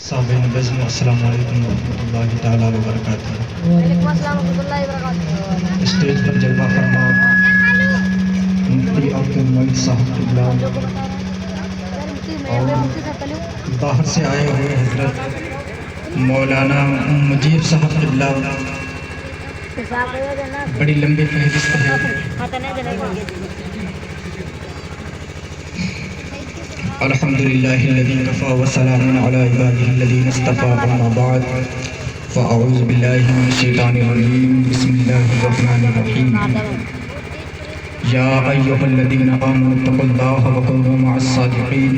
صابرین بزم السلام علیکم ورحمۃ اللہ تعالیٰ وبرکاتہ۔ وعلیکم السلام ورحمۃ اللہ وبرکاتہ۔ اسٹیج پر جلوہ فرما مفتی عبد المعید صاحب قبلہ اور باہر سے آئے ہوئے حضرت مولانا مجیب صاحب قبلہ، بڑی لمبی فہرست ہے۔ الحمدللہ الذی کفی وسلام علی عبادہ الذین اصطفی، اما بعد فاعوذ باللہ من الشیطان الرجیم، بسم اللہ الرحمن الرحیم۔ یا ایھا الذین آمنوا اتقوا اللہ وکونوا مع الصادقین،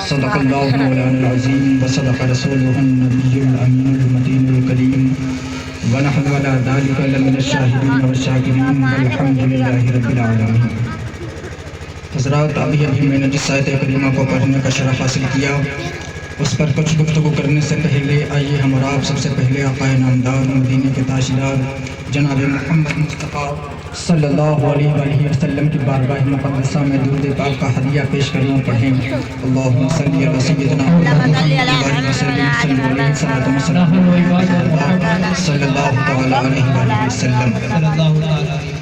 صدق اللہ مولانا العظیم وصدق رسولہ النبی الامین المتین الکریم، ونحن علی ذلک لمن الشاہدین والشاکرین والحمدللہ رب العالمین۔ حضرات، ابھی میں نے جس آیت کریمہ کو پڑھنے کا شرف حاصل کیا، اس پر کچھ گفتگو کرنے سے پہلے آئیے ہم اور آپ سب سے پہلے آقا نامدار مدینے کے تاجدار جناب محمد مصطفیٰ صلی اللہ علیہ وآلہ وسلم کی بارگاہ مقدسہ میں درود پاک کا ہدیہ پیش کریں اور پڑھیں۔ اللہم صلی علی سیدنا محمد صلی اللہ تعالی علیہ وآلہ وسلم۔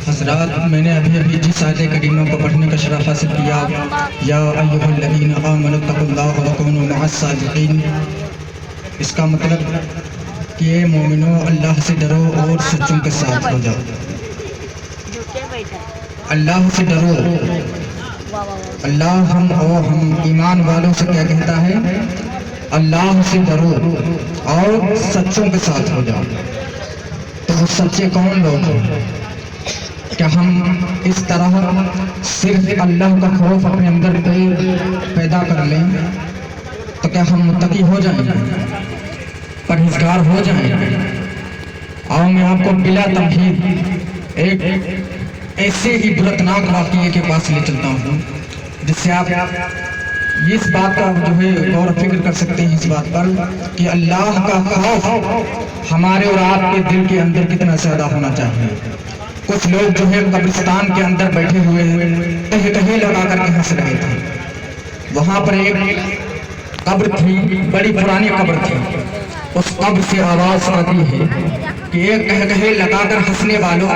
حضرات، میں نے ابھی جس آیت کریمہ کو پڑھنے کا شرف حاصل کیا، یا ایھا الذین آمنوا اتقوا اللہ وکونوا مع الصادقین، اس کا مطلب کہ اے مومنو، اللہ سے ڈرو اور سچوں کے ساتھ ہو جاؤ۔ اللہ سے ڈرو۔ اللہ ہم ایمان والوں سے کیا کہتا ہے؟ اللہ سے ڈرو اور سچوں کے ساتھ ہو جاؤ۔ تو وہ سچے کون لوگ ہیں؟ کیا ہم اس طرح صرف اللہ کا خوف اپنے اندر پیدا کر لیں تو کیا ہم متقی ہو جائیں گے، پرہیزگار ہو جائیں گے؟ آؤ میں آپ کو بلا تمہید ایک ایسے ہی عبرتناک واقعے کے پاس لے چلتا ہوں، جس سے آپ اس بات کا غور و فکر کر سکتے ہیں، اس بات پر کہ اللہ کا خوف ہمارے اور آپ کے دل کے اندر کتنا زیادہ ہونا چاہیے۔ کچھ لوگ قبرستان کے اندر بیٹھے ہوئے کہے لگا کر کے ہنس رہے تھے۔ وہاں پر ایک قبر تھی، بڑی پرانی قبر تھی۔ اس قبر سے آواز آتی ہے کہ ایک کہے لگا کر ہنسنے والوں،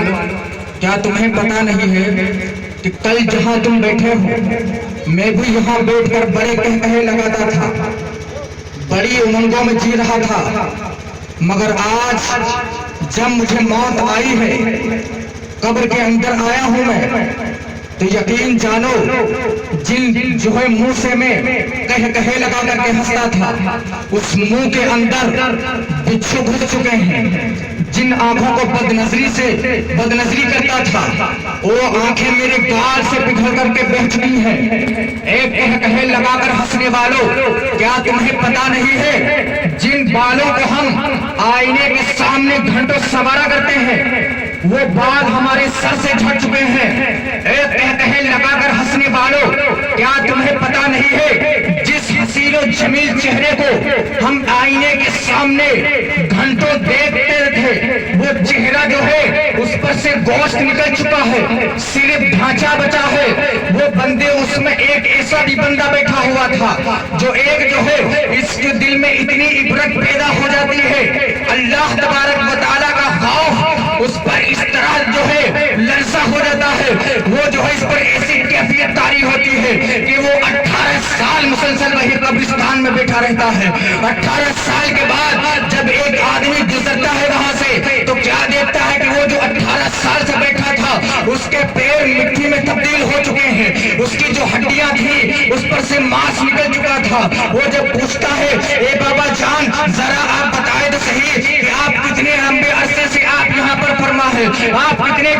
کیا تمہیں پتہ نہیں ہے کہ کل جہاں تم بیٹھے ہو میں بھی یہاں بیٹھ کر بڑے کہے لگاتا تھا، بڑی امنگوں میں جی رہا تھا، مگر آج جب مجھے موت آئی ہے، قبر کے اندر آیا ہوں میں، تو یقین جانو جن منہ سے میں کہے لگا کر کے ہنستا تھا، اس منہ کے اندر بچھو گھس چکے ہیں۔ جن آنکھوں کو بدنظری کرتا تھا، وہ آنکھیں میرے گال سے پگھل کر کے بہہ چکی ہیں۔ ایک کہے لگا کر ہنسنے والوں، کیا تمہیں پتا نہیں ہے جن بالوں کو ہم آئینے کے سامنے گھنٹوں سنوارا کرتے ہیں، وہ بال ہمارے سر سے جھڑ چکے ہیں۔ ایک کہے لگا کر ہنسنے والوں، کیا تمہیں پتا نہیں ہے جس حسین و جمیل چہرے کو ہم آئینے کے سامنے گھنٹوں دیکھتے تھے، وہ چہرہ اس پر سے گوشت نکل چکا ہے، صرف ڈھانچہ بچا ہے۔ وہ بندے، اس میں ایک ایسا بھی بندہ بیٹھا ہوا تھا جو اس کے دل میں اتنی عبرت پیدا ہو جاتی ہے، اللہ تبارک و تعالیٰ کا خوف اس پر اس طرح لرزہ ہو جاتا ہے، وہ اس پر ایسی کیفیت طاری ہوتی ہے کہ وہ 18 سال مسلسل وہی قبرستان میں بیٹھا رہتا ہے۔ 18 سال کے بعد جب ایک آدمی گزرتا ہے وہاں سے، تو کیا دیکھتا ہے کہ وہ جو 18 سال سے بیٹھا تھا، اس کے پیر مٹی میں تبدیل ہو چکے ہیں، اس کی جو ہڈیاں تھیں اس پر سے ماس نکل چکا تھا۔ وہ جب پوچھتا ہے، اے بابا جان، ذرا آپ بتائے تو صحیح کہ آپ کتنے لمبے عرصے سے آپ یہاں پر فرما ہے، آپ کتنے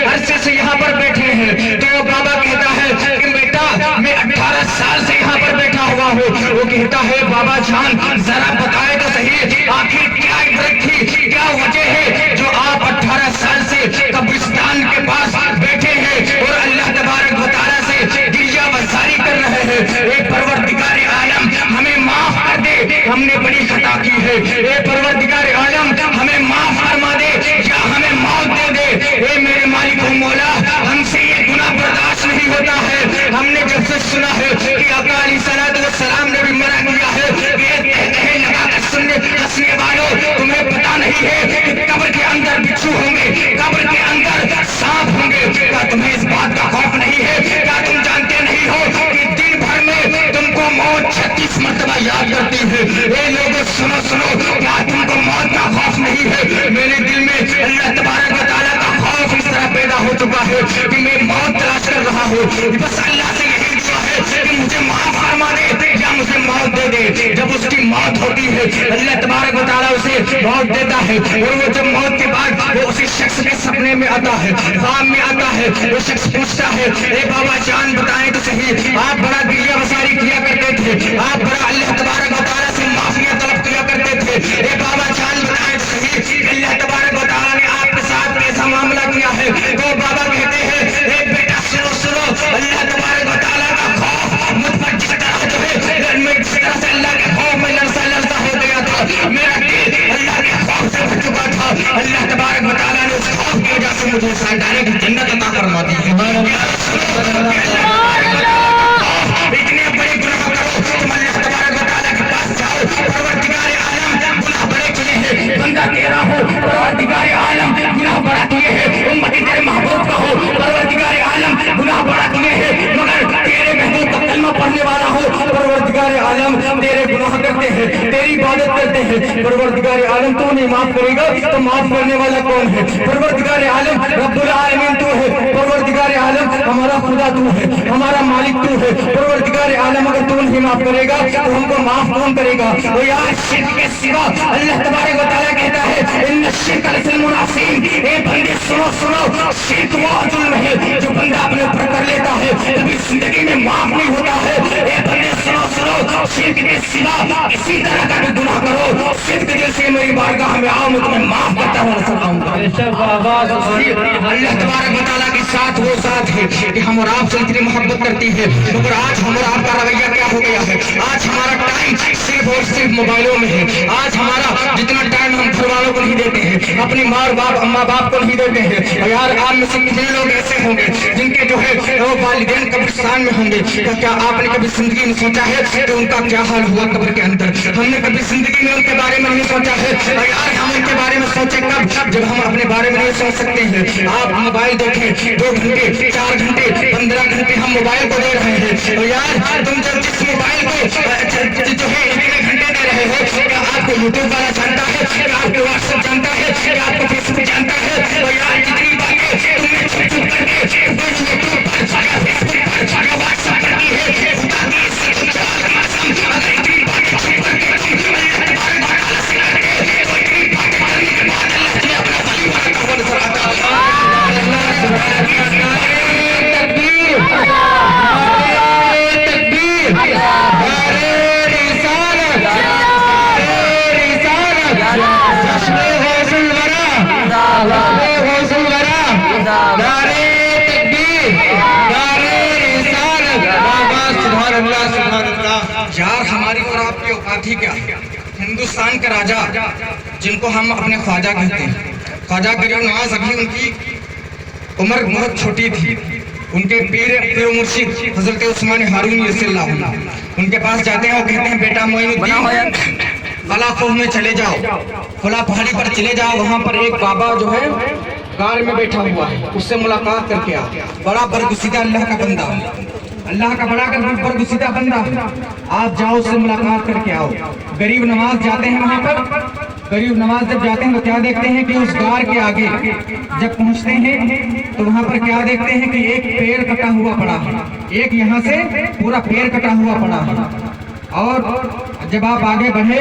عرصے سے یہاں پر بیٹھے ہیں؟ تو وہ بابا کہتا ہے کہ بیٹا میں 18 سال سے یہاں پر بیٹھا ہوا ہوں۔ وہ کہتا ہے، بابا جان ذرا بتائے تو صحیح، آخر کیا عبرت تھی، کیا وجہ ہے جو آپ 18 سال سے قبرستان کے پاس بیٹھے ہیں اور اللہ تبارک و تعالیٰ سے دریہ وزاری کر رہے ہیں؟ اے پروردگار عالم، ہمیں معاف کر دے، ہم نے بڑی خطا کی ہے۔ اے پروردگار عالم، ہمیں معاف فرما دے یا ہمیں موت دے دے۔ اے میرے مالک و مولا، ہم سے یہ گناہ برداشت نہیں ہوتا ہے۔ ہم نے جب سے سنا ہے کہ آقا علیہ الصلوۃ والسلام نے بھی منع کیا ہے کہ नहीं है। ए लोगों सुनो सुनो, क्या तुमको मौत का खौफ नहीं है? मेरे दिल में अल्लाह तबारक व तआला का खौफ इस तरह पैदा हो चुका है कि मैं मौत तलाश कर रहा हूँ। बस अल्लाह से यही दुआ है कि मुझे माफ फरमा दे या मुझे मौत दे दे। जब उसकी मौत होती है अल्लाह तबारक व तआला उसे मौत देता है, और वो जब मौत के बाद वो उसी शख्स के सपने में आता है, ख्वाब में आता है। वो शख्स पूछता है, ए बाबा जान बताएं तो सही, आप बड़ा दिलिया बसारी किया करते थे, आप बड़ा अल्लाह तबारक व तआला से माफिया तलब किया करते थे, ए बाबा जान बताएं तो सही, अल्लाह तबारक व तआला ने आपके साथ कैसा मामला किया है? तो बाबा कहते हैं, ए बेटा सुनो सुनो, अल्लाह तबारक व तआला का खौफ मुझ पर जिस तरह जो है, मैं जिस तरह से अल्लाह के खौफ में लरसा लरसा हो गया था, मेरा दिल अल्लाह के खौफ से भर चुका था। अल्लाह तबारक व तआला ने उस खौफ की वजह से मुझे डायरेक्ट जन्नत अता फरमा दी है। इतने बड़े गुनाह करो तुम अल्लाह तबारक व तआला के पास जाओ, परवरदिगार आलम गुनाह बड़े किए हैं, बंदा तेरा हो, परवरदिगार आलम गुनाह बड़ा किए हैं, उम्मती तेरे महबूब का हो, परवरदिगार आलम गुनाह बड़ा किए हैं, मगर तेरे महबूब का कलमा पढ़ने वाला हो, परवरदिगार आलम तेरे गुनाह करते हैं, तेरी इबादत करते हैं, परवरदिगार आलम तू नहीं माफ करेगा तो माफ करने वाला कौन है? परवरदिगार आलम रब्बुल आलमीन तू है, परवरदिगार आलम हमारा खुदा तू है, हमारा मालिक तू है, परवरदिगार आलम अगर तू नहीं माफ करेगा तो हमको माफ कौन करेगा? वो यार शिर्क के सिवा अल्लाह तबारक व तआला कहता है, इन्न शिर्क लज़ुल्मुन अज़ीम। ए बंदे सुनो सुनो, शिर्क वो जुल्म है जो बंदा अपने ऊपर कर लेता है, कभी जिंदगी में माफ नहीं होता है। ए बंदे सुनो सुनो, शिर्क के सिवा इसी तरह का भी गुनाह करो, शिर्क दिल से मेरी बारगाह में आओ, मैं तुम्हें माफ करता हुआ नजर आऊंगा। अल्लाह तबारक व तआला के साथ वो साथ है कि हम और आप से इतनी मोहब्बत करती है, मगर आज हम और आपका रवैया क्या हो गया है? आज हमारा टाइम सिर्फ और सिर्फ मोबाइलों में है। आज हमारा जितना टाइम हम घर वालों को नहीं देते हैं, अपनी माँ बाप अम्मा बाप को नहीं देते हैं। और यार आप में से कितने लोग ऐसे होंगे जिनके जो है वो वालिदैन कब्रिस्तान में होंगे? क्या आपने कभी जिंदगी में सोचा है कि उनका क्या हाल हुआ कब्र के अंदर? हमने कभी जिंदगी में उनके बारे में नहीं सोचा है। और यार हम उनके बारे में सोचे कब? जब हम अपने बारे में नहीं सोच सकते हैं। आप मोबाइल देखें, 2 घंटे 4 घंटे 15 घंटे हम मोबाइल को दे रहे हैं। और यार तुम जब जिस मोबाइल को जो है इतने घंटे दे रहे हो, क्या आपको यूट्यूब वाला जानता है? क्या आपको व्हाट्सएप जानता है? क्या आपको फेसबुक जानता है? और यार जितनी बातें तुमने छुप छुप करके यूट्यूब पर फेसबुक पर व्हाट्सएप पर की है, खुदा की कसम, अगर इतनी बातें छुप करके तुम अल्लाह तबारक व तआला से करके तो इतनी बातें करने के बाद अल्लाह तुम्हें अपना वली बनाता हुआ नजर आता है। यार हमारी और आपकी औकात ही क्या है? हिंदुस्तान का राजा जिनको हम अपने ख्वाजा कहते हैं, ख्वाजा गरीब नवाज, अभी उनकी उम्र बहुत छोटी थी। उनके पीर मुर्शिद हजरत उस्मान हारून रज़ियल्लाहु अन्हु उनके पास जाते हैं, वो कहते हैं बेटा मोइनुद्दीन फला कोह में चले जाओ, फला पहाड़ी पर चले जाओ, वहाँ पर एक बाबा जो है गार में बैठा हुआ है, उससे मुलाकात करके आओ। बड़ा बरगुसीदा अल्लाह का बंदा, अल्लाह का बड़ा बरगुसीदा बंदा, आप जाओ उससे मुलाकात करके आओ। गरीब नवाज जाते हैं वहाँ पर। गरीब नवाज जब जाते हैं तो क्या देखते हैं कि उस गार के आगे जब पहुँचते हैं तो वहाँ पर क्या देखते हैं कि एक पेड़ कटा हुआ पड़ा है, एक यहाँ से पूरा पेड़ कटा हुआ पड़ा है। और जब आप आगे बढ़े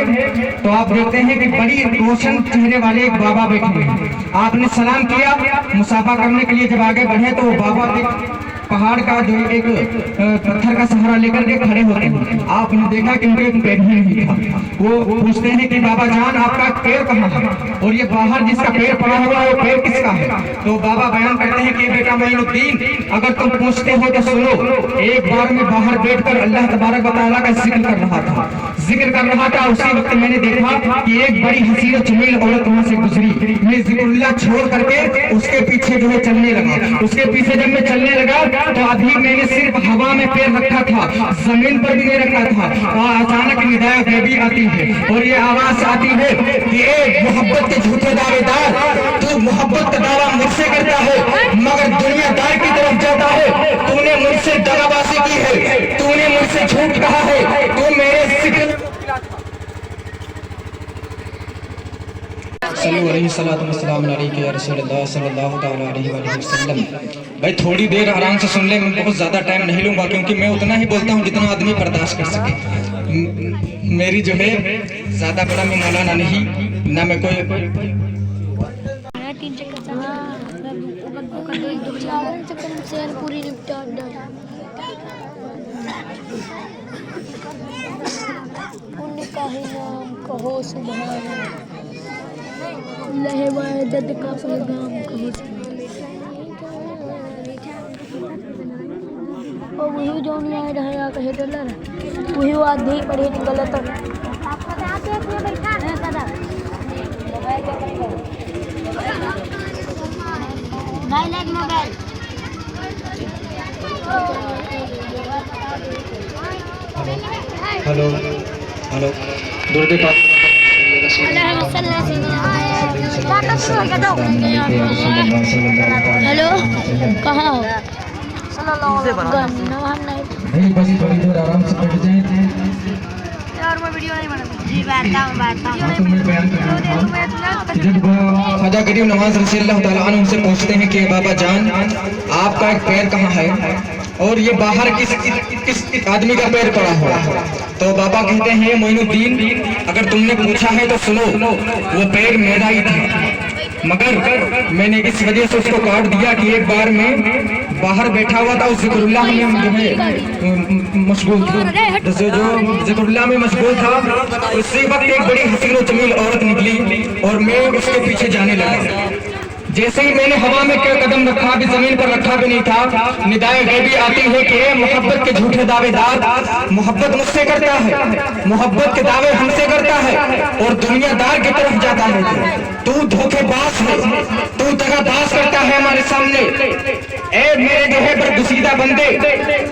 तो आप देखते हैं कि बड़ी रोशन चेहरे वाले एक बाबा बैठे हैं। आपने सलाम किया, मुसाफा करने के लिए जब आगे बढ़े तो वो बाबा पहाड़ का जो एक पत्थर का सहारा लेकर के खड़े होते हैं। आपने देखा कि उनके एक पैर ही नहीं था। वो पूछते हैं कि बाबा जान आपका पैर कहाँ है? और ये बाहर जिसका पैर पड़ा हुआ है वो पैर किसका है? तो बाबा बयान करते हैं कि बेटा मोइनुद्दीन, अगर तुम पूछते हो तो सुनो। एक बार मैं बाहर बैठकर अल्लाह तबारक व तआला का जिक्र कर रहा था। उसी वक्त मैंने देखा कि एक बड़ी हसीन जमील औरत वहाँ से गुजरी। मैं जिक्रुल्लाह छोड़ करके उसके पीछे जो है चलने लगा। उसके पीछे जब मैं चलने लगा तो अभी मैंने सिर्फ हवा में पैर रखा था, जमीन पर भी नहीं रखा था। और अचानक निदायत भी आती है और ये आवाज आती है कि ए मोहब्बत के झूठे दावेदार, तू मोहब्बत का दावा मुझसे करता है मगर दुनियादार की तरफ जाता है। तूने मुझसे दगाबाजी की है, तूने मुझसे झूठ कहा है, तू मेरे जिक्र صلو علیہ السلام علیکم یا رسول اللہ صلی اللہ تعالیٰ علیہ وآلہ وسلم. بھائی تھوڑی دیر آرام سے سن لیں, میں بہت زیادہ ٹائم نہیں لوں گا کیونکہ میں اتنا ہی بولتا ہوں جتنا آدمی برداشت کر سکے. میری جو ہے زیادہ بڑا میں مولانا نہیں, نہ میں کوئی پوری نپٹا ان کا ہی نام کہو سبحان اللہ وحدت کا پیغام کہو اور وہی جو نہیں رہا کہے ڈالر وہی آدھی پڑھی غلط موبائل ہلو ہلو درد پاک ہلو کہاں ہو نہیں بس تھوڑی دیر آرام سے بیٹھ جائیں تھے. جب خواجہ غریب نواز رضی اللہ تعالیٰ عنہ سے پوچھتے ہیں کہ بابا جان آپ کا ایک پیر کہاں ہے اور یہ باہر کس آدمی کا پیر پڑا ہوا, تو بابا کہتے ہیں معین الدین اگر تم نے پوچھا ہے تو سنو, وہ پیر میرا ہی تھا مگر میں نے اس وجہ سے اس کو کاٹ دیا کہ ایک بار میں باہر بیٹھا ہوا تھا, اس ذکر اللہ میں جو ہے مشغول تھا, جو ذکر اللہ میں مشغول تھا, اسی وقت ایک بڑی حسین و جمیل عورت نکلی اور میں اس کے پیچھے جانے لگا. جیسے ہی میں نے ہوا میں قدم رکھا بھی زمین پر رکھا بھی نہیں تھا, ندائے غیبی آتی ہے کہ محبت کے جھوٹے دعوے دار محبت مجھ سے کرتا ہے, محبت کے دعوے ہم سے کرتا ہے اور دنیا دار کی طرف جاتا ہے. تو دھوکے باز ہے, تو دغا باز کرتا ہے ہمارے سامنے. اے میرے جو ہے برگزیدہ بندے,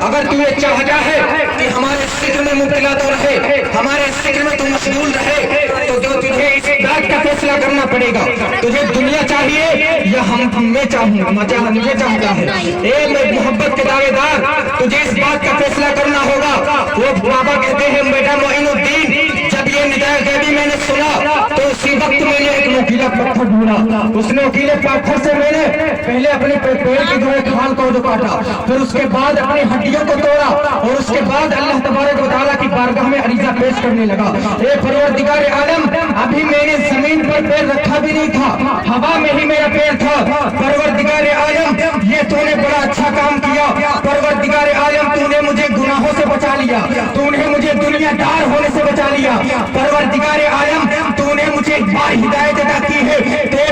اگر تو یہ چاہتا ہے کہ ہمارے ذکر میں مبتلا تو رہے, ہمارے ذکر میں تو مشغول رہے, تو جو تجھے اس بات کا فیصلہ کرنا پڑے گا, تجھے دنیا چاہیے یا میں چاہوں مجھے چاہتا ہے. اے میرے محبت کے دعوے دار, تجھے اس بات کا فیصلہ کرنا ہوگا. وہ بابا کہتے ہیں بیٹا معین الدین جب یہ ندائے غیبی میں نے سنا تو اسی وقت میں نے ایک نوکیلا پتھر ڈھونڈا. اس نوکیلے پتھر سے میں نے پہلے اپنے پیر کی جو ہے کھال کو جو کاٹا, پھر اس کے بعد اپنی ہڈیوں کو توڑا اور اس کے بعد اللہ تبارک و تعالیٰ کی بارگاہ میں عریضہ پیش کرنے لگا. اے پروردگار عالم, ابھی میں نے زمین پر پیر رکھا بھی نہیں تھا, ہوا میں ہی میرا پیر تھا. پروردگار عالم یہ تو نے بڑا اچھا کام کیا. پروردگار عالم تو نے مجھے گناہوں سے بچا لیا, تو نے مجھے دنیا دار ہونے سے بچا لیا. پروردگار عالم تو نے مجھے ایک بار ہدایت عطا کی ہے.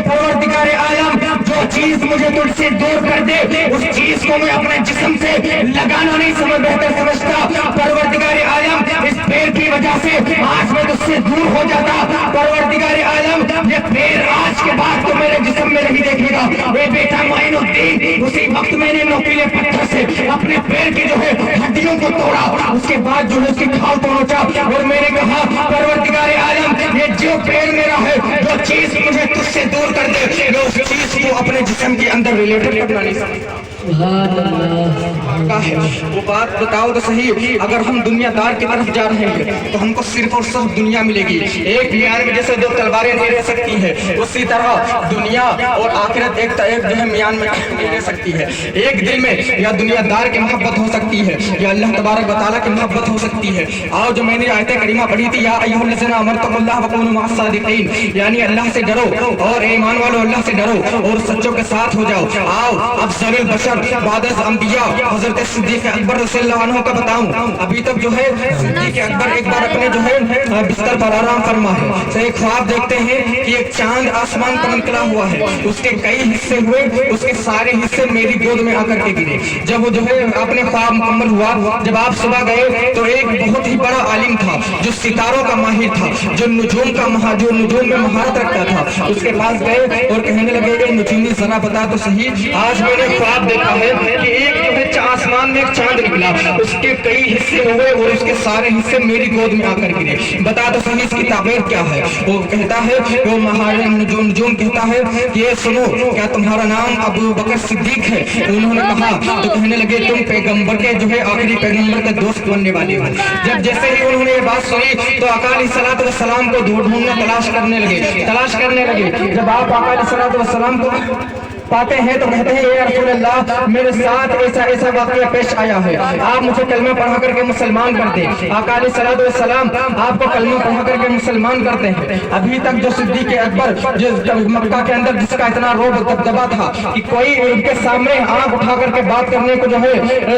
پروردگار عالم جو چیز مجھے تجھ سے دور کر دے اس چیز کو میں اپنے جسم سے لگانا نہیں بہتر سمجھتا. پروردگار عالم اس پیر کی وجہ سے آج میں تجھ سے دور ہو جاتا. پروردگار عالم یہ پیر آج کے بعد تو میرے جسم میں نہیں دیکھے گا. اے بیٹا معین الدین, اسی وقت میں نے نوکیلے پتھر سے اپنے پیر کی جو ہے ہڈیوں کو توڑا, اس کے بعد جو ہے اس کی کھال کو نوچا اور میں نے کہا پروردگار عالم یہ جو پیر میرا ہے جو چیز مجھے تجھ سے دور کر دے, میں اس چیز کو اپنے جسم کے اندر ریلیٹڈ کرنا نہیں سکتا. وہ بات بتاؤ تو صحیح, اگر ہم دنیا دار کی طرف جا رہے ہیں تو ہم کو صرف اور صرف دنیا ملے گی. ایک میان میں جیسے دو تلواریں نہیں رہ سکتی ہے, اسی طرح دنیا اور آخرت ایک جو ہے میان میں نہیں رہ سکتی ہے. ایک دل میں یا دنیا دار کی محبت ہو سکتی ہے یا اللہ تبارک و تعالیٰ کی محبت ہو سکتی ہے. آؤ جو میں نے آیت کریمہ پڑھی تھی, یا ایھا الذین آمنوا اللہ وکونوا مع الصادقین, یعنی اللہ سے ڈرو اور ایمان والو اللہ سے ڈرو اور سچوں کے ساتھ ہو جاؤ. آؤ افضل البشر بعد از انبیاء حضرت صدیق اکبر رضی اللہ عنہ کا بتاؤں. ابھی تک جو ہے صدیق اکبر ایک بار اپنے جو ہے بستر پر آرام فرما ہے, تو ایک خواب دیکھتے ہیں کہ ایک چاند آسمان پر نکلا ہوا ہے, اس کے کئی حصے ہوئے, اس کے سارے حصے میری گود میں آ کر کے گرے. جب وہ جو ہے اپنے خواب مکمل ہوا, جب آپ صبح گئے تو ایک بہت ہی بڑا عالم تھا جو ستاروں کا ماہر تھا, جو نجوم میں مہارت رکھتا تھا. اس کے پاس گئے اور کہنے لگے کہ نجومی ذرا بتا تو صحیح, آج میں نے خواب دیکھا ہوتا ہے کہ ایک جو ہے آسمان میں ایک چاند نکلا, اس کے کئی حصے ہوئے اور اس کے سارے حصے میری گود میں آ کر گرے. بتا دو صحیح اس کی تعبیر کیا ہے. وہ کہتا ہے, وہ مہارے نجوم کہتا ہے کہ یہ سنو, کیا تمہارا نام ابو بکر صدیق ہے؟ انہوں نے کہا تو کہنے لگے تم پیغمبر کے جو ہے آخری پیغمبر کے دوست بننے والے ہو. جب جیسے ہی انہوں نے یہ بات سنی تو آقا علیہ الصلوۃ والسلام کو ڈھونڈنا تلاش کرنے لگے. جب آپ آقا علیہ الصلوۃ والسلام کو پاتے ہیں تو کہتے ہیں اے رسول اللہ, میرے ساتھ ایسا واقعہ پیش آیا ہے, آپ مجھے کلمہ پڑھا کر کے مسلمان کر دیں. آقا علیہ الصلوۃ والسلام آپ کو کلمہ پڑھا کر کے مسلمان کرتے ہیں. ابھی تک جو صدیق اکبر مکہ کے اندر جس کا اتنا روب دبدبا تھا کہ کوئی ان کے سامنے آنکھ اٹھا کر کے بات کرنے کو جو ہے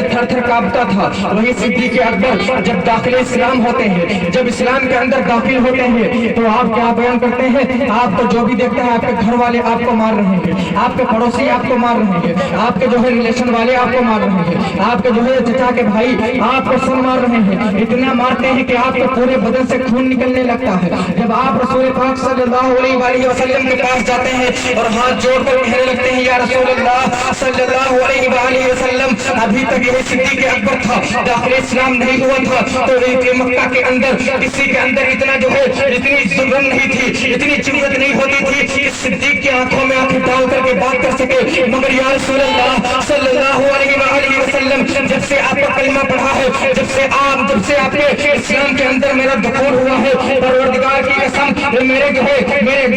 تھر تھر کانپتا تھا, وہی صدیق اکبر جب داخل اسلام ہوتے ہیں, جب اسلام کے اندر داخل ہوتے ہیں تو آپ کیا بیان کرتے ہیں؟ آپ کو جو بھی دیکھتے ہیں آپ کے گھر والے آپ کو مار رہے ہیں, آپ کے پڑوسی آپ کو مار رہے ہیں, آپ کے جو ہے ریلیشن والے آپ کو مار رہے ہیں, آپ کے جو ہے چچا کے بھائی آپ کو سب مار رہے ہیں. اتنا مارتے ہیں کہ آپ کے پورے بدن سے خون نکلنے لگتا ہے. جب آپ رسول پاک صلی اللہ علیہ وآلہ وسلم کے پاس جاتے ہیں اور ہاتھ جوڑ کر کہنے لگتے ہیں یا رسول اللہ صلی اللہ علیہ وآلہ وسلم, ابھی تک یہ صدیق اکبر تھا, داخل اسلام نہیں ہوا تھا, تو مکہ کے اندر کسی کے اندر اتنا جو ہے اتنی ضرورت نہیں تھی, اتنی جرأت نہیں ہوتی تھی کہ صدیق کی آنکھوں میں آنکھیں ڈال کر کے بات کر سکے. مگر یا رسول اللہ صلی اللہ علیہ وآلہ وسلم, جب سے آپ کا کلمہ پڑھا ہے, جب سے آپ کے اسلام کے اندر میرا دخول ہوا ہے, پروردگار کی قسم میرے جو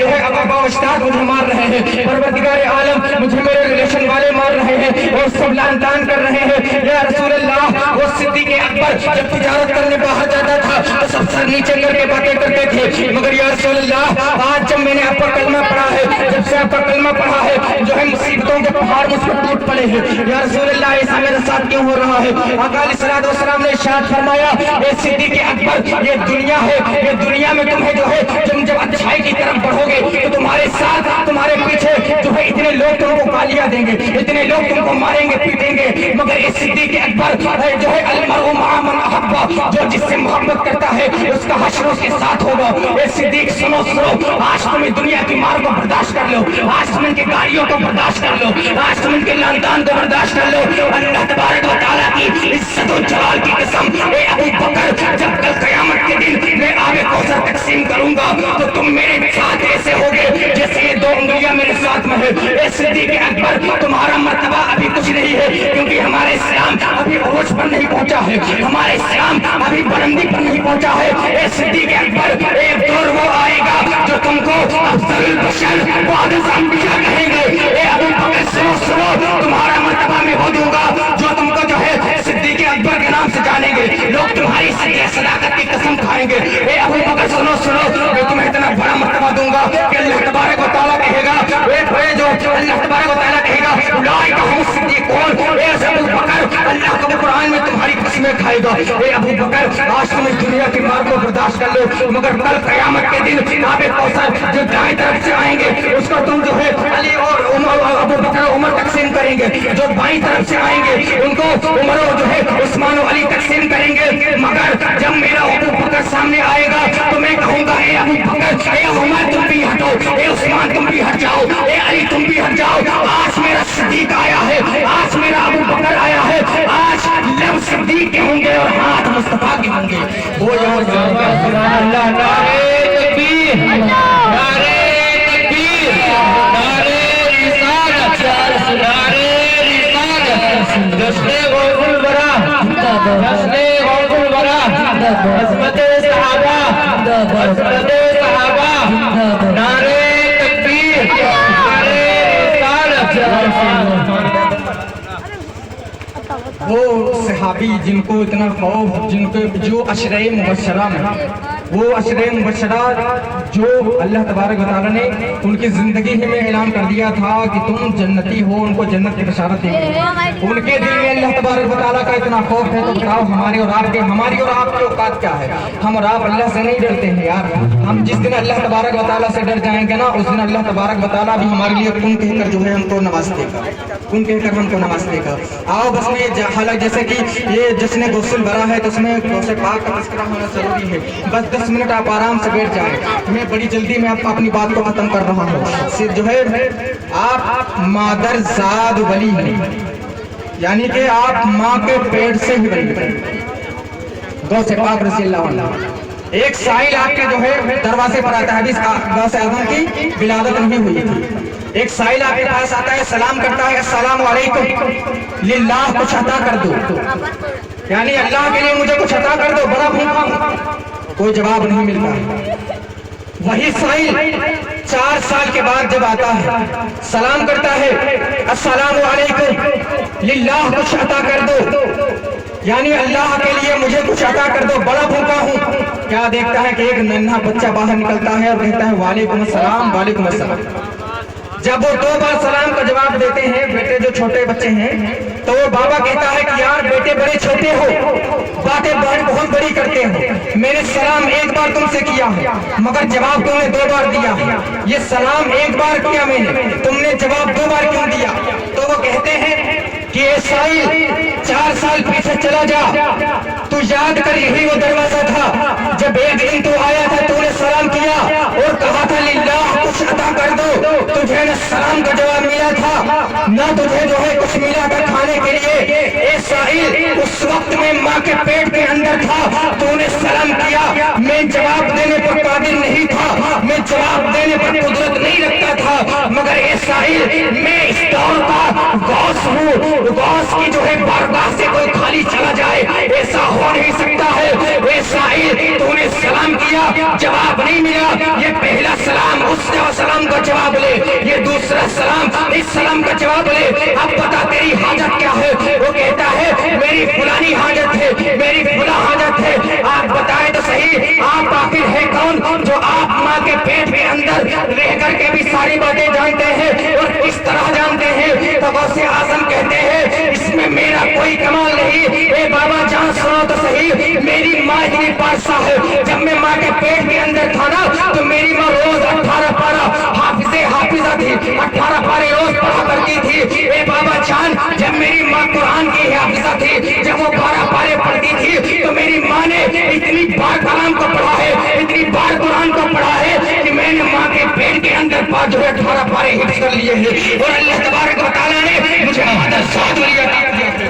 ہے ابا و اجداد مجھے مار رہے ہیں, پروردگار عالم مجھے میرے ریلیشن والے مار رہے ہیں اور سب لعن طعن کر رہے ہیں. یا رسول اللہ, وہ صدیق اکبر جب تجارت کرنے باہر جاتا تھا تو سب سر نیچے کر کے باتیں کرتے تھے. مگر یا رسول اللہ, آج جب میں نے آپ کا کلمہ پڑھا ہے, جب سے آپ کا کلمہ پڑھا ہے, جو ہے مصیبتوں کے پہاڑ مجھ پر ٹوٹ پڑے ہیں. یا رسول اللہ, ایسا میرے ساتھ کیوں ہو رہا ہے؟ آقا علیہ الصلوۃ والسلام نے ارشاد فرمایا, اے صدیق اکبر, یہ دنیا ہے, یہ دنیا میں تمہیں جو ہے تم جب اچھائی کی طرف بڑھو گے تو تمہارے ساتھ تمہارے پیچھے جو ہے اتنے لوگ تم کو گالیاں دیں گے, اتنے لوگ تم کو ماریں گے پیٹیں گے. مگر یہ صدیق اکبر جو ہے المرء مع من احب, جو جس سے محبت کرتا ہے اس کا حشر اس کے ساتھ ہوگا. اے صدیق سنو, آج تم اس دنیا کی مار کو برداشت کر لو, آج تم ان کی گالیوں کو برداشت کر لو, آج تم ان کے لعن کو برداشت کر لو. اللہ تبارک و تعالیٰ کی عزت و جلال کی قسم, اے ابو بکر, جب کل قیامت کے دن میں آب کوثر تقسیم کروں گا تو تم میرے ساتھ ایسے ہوگے جیسے یہ دو انگلیاں میرے ساتھ میں ہے. اے صدیق اکبر, تمہارا مرتبہ ابھی کچھ نہیں ہے, کیونکہ ہمارا اسلام ابھی عروج پر نہیں پہنچا ہے, ہمارا اسلام ابھی بلندی پر نہیں پہنچا ہے. اے صدیق اکبر, ایک دور وہ آئے گا جو تم کو افضل البشر بعد الانبیاء کہیں گے. اے ابو بکر سنو, تمہارا مرتبہ میں ہو دوں گا جو تم کو جو ہے صدیق اکبر کے نام سے جانیں گے, لوگ تمہاری صداقت کی قسم کھائیں گے. اے ابو بکر سنو, میں تمہیں اتنا بڑا مرتبہ دوں گا کہ اللہ تبارک و تعالیٰ کہے گا, جو اللہ تبارک و تعالیٰ کہے گا اولئک هم الصدیقون. اے ابو بکر, اللہ کو قرآن میں تمہاری قسمیں کھائے گا. اے ابو بکر, آج تم اس دنیا کی مار کو برداشت کر لو, مگر کل قیامت کے دن آب کوثر جو دائیں طرف سے آئیں گے اس کو تم جو ہے علی اور ابو بکر عمر تقسیم کریں گے, جو بائیں طرف سے آئیں گے ان کو عمر جو ہے عثمان و علی تقسیم کریں گے. مگر جب میرا ابو بکر سامنے آئے گا تو میں کہوں گا اے ابو بکر, اے عمر تم بھی ہٹو, اے عثمان تم بھی ہٹ جاؤ, اے علی تم بھی ہٹ جاؤ. آج میرا صدیق آیا ہے, آج میرا ابو بکر آیا ہے, آج لب صدیق کے ہوں گے اور ہاتھ مصطفیٰ کے ہوں گے. وہ اللہ, نعرہ تکبیر, نعرہ تکبیر, نعرہ رسالت, نعرہ رسالت, جشن غوث الورا, جشن غوث الورا, عظمت صحابہ, عظمت صحابہ, نعرہ تکبیر, نعرہ رسالت. وہ صحابی جن کو اتنا خوف, جن کو جو عشرہ مبشرہ میں, وہ عشرہ مبشرہ جو اللہ تبارک و تعالیٰ نے ان کی زندگی ہی میں اعلان کر دیا تھا کہ تم جنتی ہو, ان کو جنت کی بشارت دیں گے. ان کے دل میں اللہ تبارک و تعالیٰ کا اتنا خوف ہے, تو بتاؤ ہماری اور آپ کی اوقات کیا ہے؟ ہم اور آپ اللہ سے نہیں ڈرتے ہیں یار. ہم جس دن اللہ تبارک و تعالیٰ سے ڈر جائیں گے نا, اس دن اللہ تبارک و تعالیٰ بھی ہمارے لیے کن کہہ کر جو ہے ہم کو نواز دے گا, کن کہہ کر ہم کو نواز دے گا. آؤ بس میں حالانکہ جیسے کہ یہ جشن غوث الورا ہے تو اس میں غوث پاک کا تذکرہ ہونا ضروری ہے. بس 10 منٹ آپ آرام سے بیٹھ جائیں, میں بڑی جلدی میں اپنی بات کو ختم کر رہا ہوں. صرف جو ہے آپ مادر زاد ولی ہیں, यानी कि आप माँ के पेट से ही बने। गौ से पाक रज़ी अल्लाह अन्हा। एक साइल आपके जो है दरवाजे पर आता है, अभी गौ से आज़म की विलादत नहीं हुई थी। एक साइल आपके पास आता है, सलाम करता है, अस्सलाम वालेकुम लिल्लाह, कुछ अता कर दो, यानी अल्लाह के लिए मुझे कुछ अता कर दो, बड़ा भूखा हूं। कोई जवाब नहीं मिलता। वही साइल 4 साल के बाद जब आता है, सलाम करता है, अस्सलाम वालेकुम लिल्लाह, कुछ अता कर दो, यानी अल्लाह के लिए मुझे कुछ अता कर दो, बड़ा भूखा हूं। क्या देखता है कि एक नन्हा बच्चा बाहर निकलता है और कहता है वालेकुम अस्सलाम, वालेकुम अस्सलाम। जब वो 2 बार सलाम का जवाब देते हैं, बेटे जो छोटे बच्चे हैं, तो वो बाबा कहता है कि यार बेटे बड़े छोटे हो, बातें बहुत बड़ी करते हो, मैंने सलाम एक बार तुमसे किया है मगर जवाब तुमने 2 बार दिया है। ये सलाम एक बार किया मैंने, तुमने जवाब 2 बार क्यों दिया? तो वो कहते हैं कि ये साइल 4 साल पीछे चला जा, तू याद कर, यही वो दरवाजा था जब एक दिन तू आया था, तूने सलाम किया और कहा था लिल्लाह, कुछ अता कर दो। तुझे न सलाम का जवाब मिला था, न तुझे जो है कुछ मिला था खाने के लिए। ए साहिल, उस वक्त में माँ के पेट के अंदर था, तूने सलाम किया, मैं जवाब देने पर काबिल नहीं था, मैं जवाब देने पर कुदरत नहीं रखता था, मगर ए साहिल, मैं इस दौर का गौस हूँ। गौस की जो है बारगाह से कोई खाली चला जाए, ऐसा हो नहीं सकता है। ए साहिल, तूने सलाम किया, जवाब नहीं मिला, ये पहला सलाम उसने सलाम का जवाब ले, ये दूसरा सलाम इस सलाम का जवाब ले। अब बता तेरी हाजत क्या है? वो कहता है मेरी फलानी हाजत है, मेरी फला हाजत है। आप बताएं तो सही, आप आखिर है कौन जो आप माँ के पेट के अंदर रह करके भी सारी बातें जानते हैं और किस तरह जानते हैं? तो गौसे आज़म कहते हैं इसमें मेरा कोई कमाल नहीं। ए बाबा जान सुनो तो सही, मेरी माँ इतनी पारसा है, जब मैं माँ के पेट के अंदर था ना, तो मेरी माँ रोज 18 पारा हाफिजा थी, 18 पारे रोज पढ़ा करती थी। ए बाबा जान, जब मेरी माँ कुरान की हाफिजा थी, जब वो 12 पारे पढ़ती थी, तो मेरी माँ ने इतनी बार कलाम को पढ़ा है, इतनी बार कुरान को पढ़ा है कि मैंने माँ के पेट के अंदर जो है 18 पारे हिफ्ज़ कर लिए हैं। और अल्लाह तबारक व तआला ने मुझे मादर साथ वाली अता की है,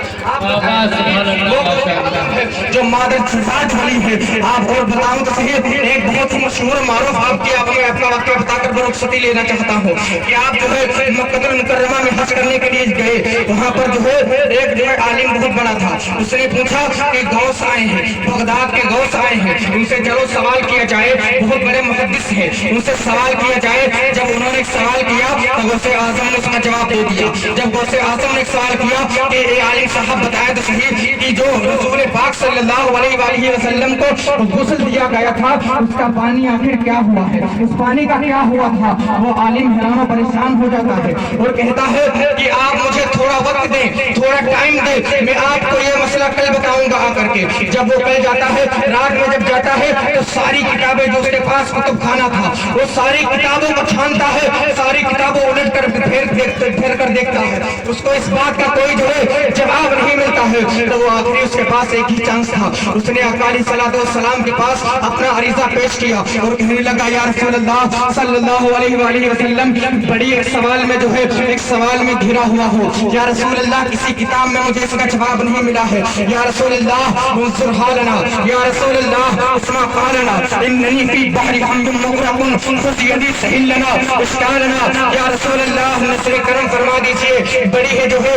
जो मादर साथ वाली है। आप और बताऊं तो सही, एक बहुत ही मशहूर मारूफ आपकी मैं अपना वाक़या बताकर बरुखसती लेना चाहता हूँ कि आप जो है मक्का मुकर्रमा में हज करने के लिए गए, वहाँ पर जो है एक जो है आलिम बहुत बड़ा था, उसने पूछा कि गौस आए हैं, बगदाद के गौस आए हैं, उनसे चलो सवाल किया जाए, बहुत बड़े मुहद्दिस हैं, उनसे सवाल किया जाए। जब उन्होंने एक सवाल किया तो गौसे आज़म ने उसका जवाब दे दिया। जब गौसे आज़म ने एक सवाल किया कि ए आलिम साहब बताए तो सही कि जो रसूल पाक सल्लल्लाहु अलैहि वसल्लम को गुस्ल दिया गया था, उसका पानी आखिर क्या हुआ है, उस पानी का क्या हुआ था? वो आलिम हैरान परेशान हो जाता है और कहता है कि आप मुझे थोड़ा वक्त दें, थोड़ा टाइम दें, मैं आपको ये मसला कल बताऊंगा आकर के। जब वो कल जाता है, रात में जब जाता है, तो सारी किताबें जो उसके पास कुतुब खाना था, वो सारी किताबों को छानता है, सारी किताबों उलट कर फेर कर देखता है, उसको इस बात का कोई जो है जवाब नहीं मिलता है। तो वो आखिरी उसके पास एक ही चांस था, उसने अकाली सलाम के पास अपना अरीजा पेश किया और कहने लगा या रसूल अल्लाह सल्लल्लाहु अलैहि वसल्लम, बड़ी एक सवाल में जो है एक सवाल में घिरा हुआ हो, या रसूल अल्लाह किसी किताब में मुझे इसका जवाब नहीं मिला है, या रसूल अल्लाह उन्सुर हालना, या रसूल अल्लाह उस्मा कालना, इन्ननी फी बहरी हम्मिन मुगरकुन खुद यदी सहिलना इस्तालना, या रसूल अल्लाह नज़र करम फरमा दीजिए, बड़ी है जो है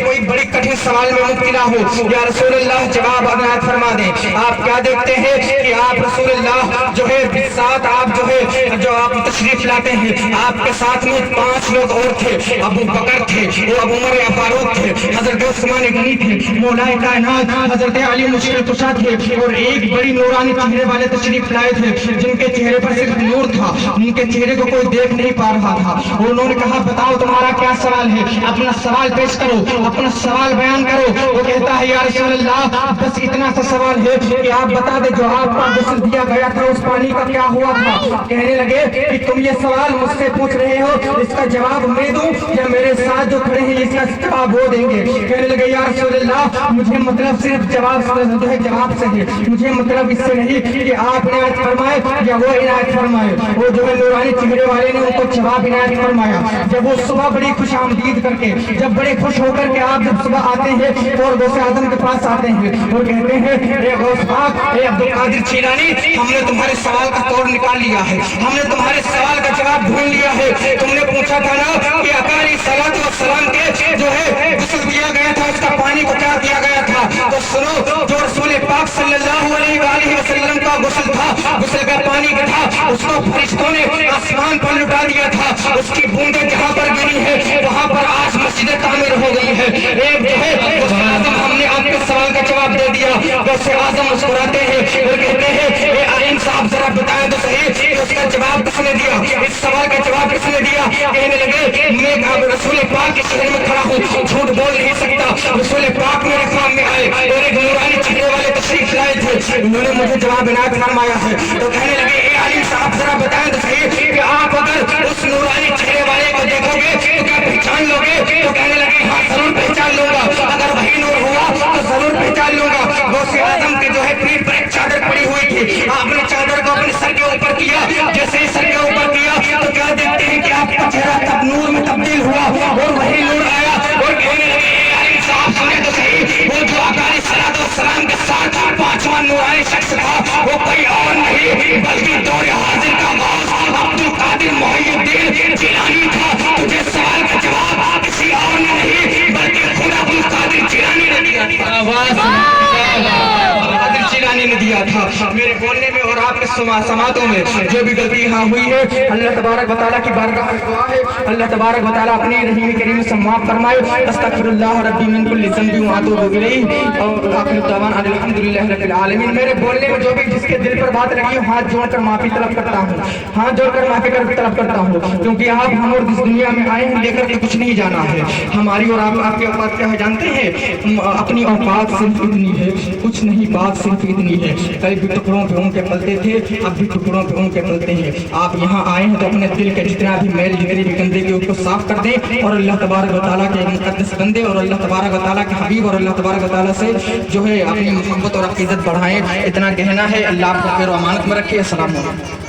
कोई बड़ी कठिन सवाल में मुब्तला हो, या रसूल अल्लाह जवाब अनायत फरमा दें। आप क्या देखते हैं कि आप रसूल अल्लाह जो है साथ आप जो है जो आप तशरीफ लाते हैं, आपके साथ में 5 लोग और थे, अबू बकर थे, वो अबू उमर फारूक थे, हजरत उस्मान गनी थे, मौलाए कायनात हजरत अली मुश्किल कुशा थे, और एक बड़ी नूरानी चेहरे वाले तशरीफ लाए थे, जिनके चेहरे पर सिर्फ नूर था, उनके चेहरे को कोई देख नहीं पा रहा था। उन्होंने कहा बताओ तुम्हारा क्या सवाल है, अपना सवाल पेश करो, अपना सवाल बयान करो। वो कहता है या रसूल अल्लाह बस इतना सा सवाल है कि आप बता दे जो आपका गुस्ल दिया गया था उस पानी का क्या हुआ था। कहने लगे कि तुम ये सवाल मुझसे पूछ रहे हो, इसका जवाब मैं दूं या मेरे साथ जो खड़े हैं इसका जवाब वो देंगे। कहने लगे या रसूल अल्लाह मुझे मतलब सिर्फ जवाब जो है जवाब से है, मुझे मतलब इससे नहीं कि आप इनायत फरमाए या वो इनायत फरमाए। फरमाए। वो जो है नूरानी चेहरे वाले ने उनको जवाब इनायत फरमाया। जब वो सुबह बड़ी खुशामदीद करके, जब बड़े खुश होकर के आप जब सुबह आते हैं और गौसे आजम के पास आते हैं और कहते हैं, ए गौस पाक, ए अब्दुल कादिर जिलानी, हमने तुम्हारे सवाल का तोड़ निकाल लिया है, हमने तुम्हारे सवाल का जवाब ढूंढ लिया है। तुमने पूछा था ना कि अकाली सलात व सलाम के जो है गुस्ल दिया गया था, उसका पानी को क्या किया गया था? तो सुनो, जो रसूल पाक सल्लल्लाहु अलैहि वसल्लम का गुस्ल था, गुस्ल का पानी का था, उसको फरिश्तों ने आसमान पर लुटा दिया था। उसकी बूंदें जहाँ पर गिरी है वहाँ पर आज मस्जिद तामीर हो गई है। एक जो है गौसे आजम, हमने आपके सवाल का जवाब दे दिया। गौसे आजम मुस्कुराते हैं और कहते हैं, ए आलिम साहब जरा बताएं तो सही कि उसका जवाब किसने दिया, इस सवाल का जवाब किसने दिया? कहने लगे, मैं रसूल पाक के शहर में खड़ा हूँ, झूठ बोल नहीं सकता। रसूल पाक मेरे काम में आए और एक नूरानी चेहरे वाले तशरीफ लाए थे, उन्होंने मुझे जवाब इनायत फरमाया है। तो कहने लगे, ए आलिम साहब जरा बताएं तो सही कि आप अगर उस नूरानी चेहरे वाले को देखोगे तो क्या पहचान लोगे? तो कहने लगे, हाँ जरूर पहचान लूंगा, अगर वही नूर हुआ तो जरूर पहचान लूंगा। गौसे आजम के जो है पीठ पर एक चादर पड़ी हुई थी, आपने चादर को अपने सर के ऊपर किया, जैसे ही सर के ऊपर किया तो क्या देखते हैं कि आपका चेहरा तब नूर में तब्दील हुआ और वही नूर आया और कहने लगे, आलिम साहब सुने तो सही, वो जो अकाली सलात व सलाम के साथ पांचवा नूरानी शख्स था, वो कोई और नहीं बल्कि दौर हाजिर का गौस अब्दुल कादिर मोइनुद्दीन जिलानी था। तुझे सवाल का जवाब किसी और ने नहीं बल्कि खुद अब्दुल कादिर जिलानी ने दिया ने दिया था। मेरे बोलने में और आपके समातों में जो भी गलती यहाँ हुई है, अल्लाह तबारक व तआला की बारगाह में दुआ है, अल्लाह तबारक व तआला अपनी रहीम करीम से माफ फरमाए। अस्तगफिरुल्लाह रब्बी मिन कुल्ली ज़ंबि व अतूबु इलैहि और आखिर दवाना अल्हम्दुलिल्लाहि रब्बिल आलमीन। मेरे बोलने में जो भी जिसके दिल पर बात लगी हो, हाथ जोड़कर माफी तलब करता हूँ, हाथ जोड़कर माफी तलब करता हूँ, क्योंकि आप हम और इस दुनिया में आए हैं लेकर के कुछ नहीं जाना है। हमारी और आपकी औकात क्या है जानते हैं? अपनी औकात सिर्फ इतनी है, कुछ नहीं, बात सिर्फ इतनी है। कल भी टुकड़ों पे ऊँट पलते थे, अब भी टुकड़ों पे ऊँट पलते हैं। आप यहाँ आए हैं तो अपने दिल के जितना भी मैल, जितने भी गंदे के उसको साफ कर दें और अल्लाह तबारक व तआला के मुक़द्दस बंदे और अल्लाह तबारक व तआला के हबीब और अल्लाह तबारक व तआला से जो है अपनी मोहब्बत और अक़ीदत बढ़ाएं। इतना कहना है, अल्लाह आपको खैर व अमानत में रखे। अस्सलाम वालेकुम।